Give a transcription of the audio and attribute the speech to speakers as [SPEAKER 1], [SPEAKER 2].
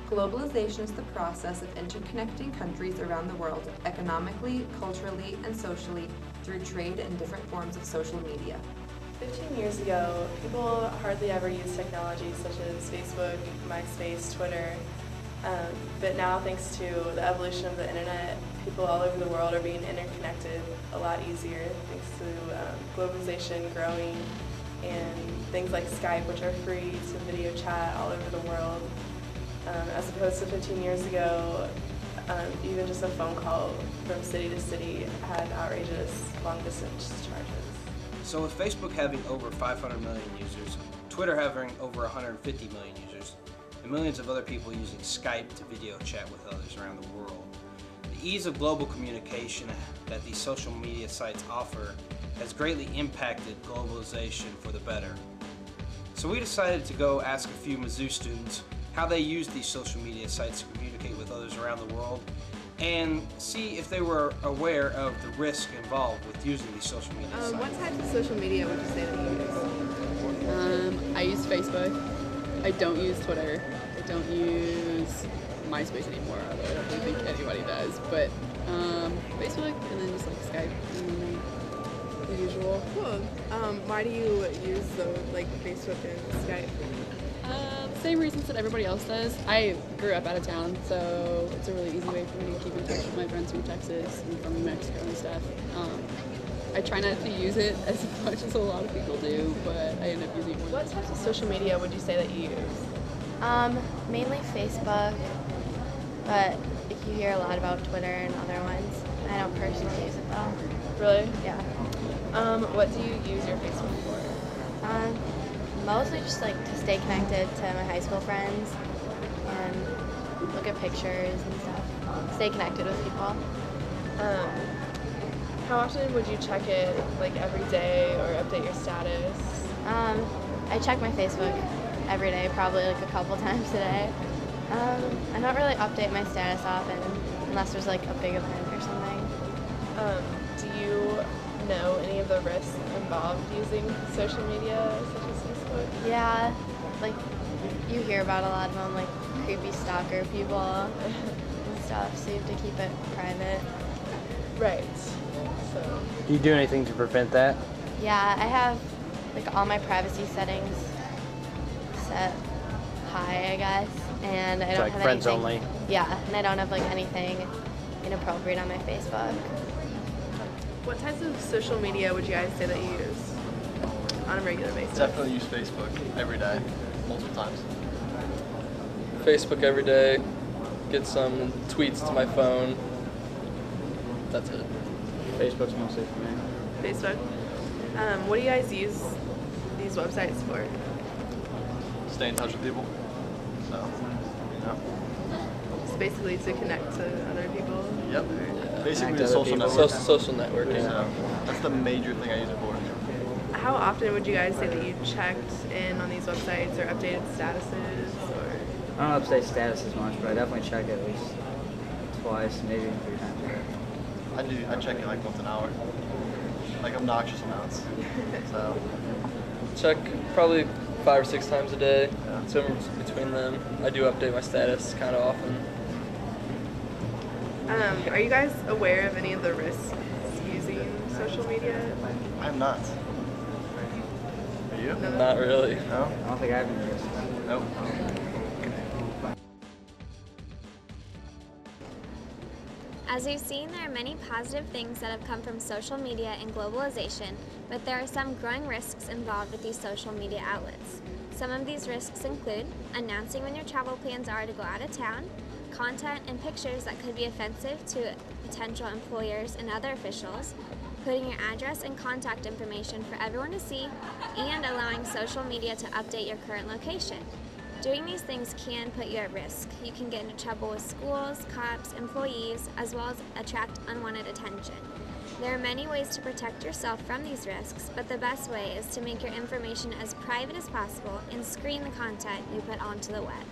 [SPEAKER 1] Globalization is the process of interconnecting countries around the world economically, culturally, and socially through trade and different forms of social media.
[SPEAKER 2] 15 years ago, people hardly ever used technology such as Facebook, MySpace, Twitter. But now, thanks to the evolution of the internet, people all over the world are being interconnected a lot easier thanks to globalization growing and things like Skype, which are free to video chat all over the world. As opposed to 15 years ago, even just a phone call from city to city had outrageous long-distance charges.
[SPEAKER 3] So with Facebook having over 500 million users, Twitter having over 150 million users, and millions of other people using Skype to video chat with others around the world, the ease of global communication that these social media sites offer has greatly impacted globalization for the better. So we decided to go ask a few Mizzou students how they use these social media sites to communicate with others around the world and see if they were aware of the risk involved with using these social media sites.
[SPEAKER 1] What types of social media would you say that you use?
[SPEAKER 4] I use Facebook. I don't use Twitter. I don't use MySpace anymore, although I don't really think anybody does. But Facebook, and then just like Skype, and the usual.
[SPEAKER 1] Cool. Why do you use those, like Facebook and Skype?
[SPEAKER 4] Same reasons that everybody else does. I grew up out of town, so it's a really easy way for me to keep in touch with my friends from Texas and from New Mexico and stuff. I try not to use it as much as a lot of people do, but I end up using it more.
[SPEAKER 2] What types of social media would you say that you use?
[SPEAKER 5] Mainly Facebook, but you hear a lot about Twitter and other ones. I don't personally use it though.
[SPEAKER 2] Really?
[SPEAKER 5] Yeah.
[SPEAKER 2] What do you use your Facebook for?
[SPEAKER 5] Mostly just like to stay connected to my high school friends and look at pictures and stuff. Stay connected with people.
[SPEAKER 2] How often would you check it, like every day, or update your status?
[SPEAKER 5] I check my Facebook every day, probably like a couple times a day. I don't really update my status often unless there's like a big event or something.
[SPEAKER 2] Do you know any of the risks involved using social media such as Facebook?
[SPEAKER 5] Yeah, like you hear about a lot of them, like creepy stalker people and stuff, so you have to keep it private.
[SPEAKER 2] Right. So.
[SPEAKER 6] Do you do anything to prevent that?
[SPEAKER 5] Yeah, I have like all my privacy settings set high, I guess, and I don't
[SPEAKER 6] like
[SPEAKER 5] have
[SPEAKER 6] friends
[SPEAKER 5] anything.
[SPEAKER 6] only?
[SPEAKER 5] Yeah, and I don't have like anything inappropriate on my Facebook.
[SPEAKER 1] What types of social media would you guys say that you use on a regular basis?
[SPEAKER 7] Definitely use Facebook every day, multiple times.
[SPEAKER 8] Facebook every day, get some tweets to my phone. That's it.
[SPEAKER 6] Facebook's mostly for me.
[SPEAKER 1] Facebook. What do you guys use these websites for?
[SPEAKER 7] Stay in touch with people. So, yeah.
[SPEAKER 1] It's basically to connect to other people.
[SPEAKER 7] Yep. Basically,
[SPEAKER 6] Connect
[SPEAKER 7] the
[SPEAKER 6] to
[SPEAKER 7] social
[SPEAKER 6] other
[SPEAKER 7] network.
[SPEAKER 8] Social networking.
[SPEAKER 7] So, that's the major thing I use it for.
[SPEAKER 1] How often would you guys say that you checked in on these websites or updated statuses? Or
[SPEAKER 9] I don't update status as much, but I definitely check it at least twice, maybe 3 times a day.
[SPEAKER 7] I check it like once an hour. Like obnoxious amounts. So,
[SPEAKER 8] Check probably 5 or 6 times a day.
[SPEAKER 7] Yeah.
[SPEAKER 8] Somewhere between them. I do update my status kind of often.
[SPEAKER 1] are you guys aware of any of the risks using social media?
[SPEAKER 7] I'm not. Are you?
[SPEAKER 1] No.
[SPEAKER 8] Not really.
[SPEAKER 7] No?
[SPEAKER 9] I don't think I have any risks.
[SPEAKER 7] Nope.
[SPEAKER 10] As we've seen, there are many positive things that have come from social media and globalization, but there are some growing risks involved with these social media outlets. Some of these risks include announcing when your travel plans are to go out of town, content and pictures that could be offensive to potential employers and other officials, putting your address and contact information for everyone to see, and allowing social media to update your current location. Doing these things can put you at risk. You can get into trouble with schools, cops, employees, as well as attract unwanted attention. There are many ways to protect yourself from these risks, but the best way is to make your information as private as possible and screen the content you put onto the web.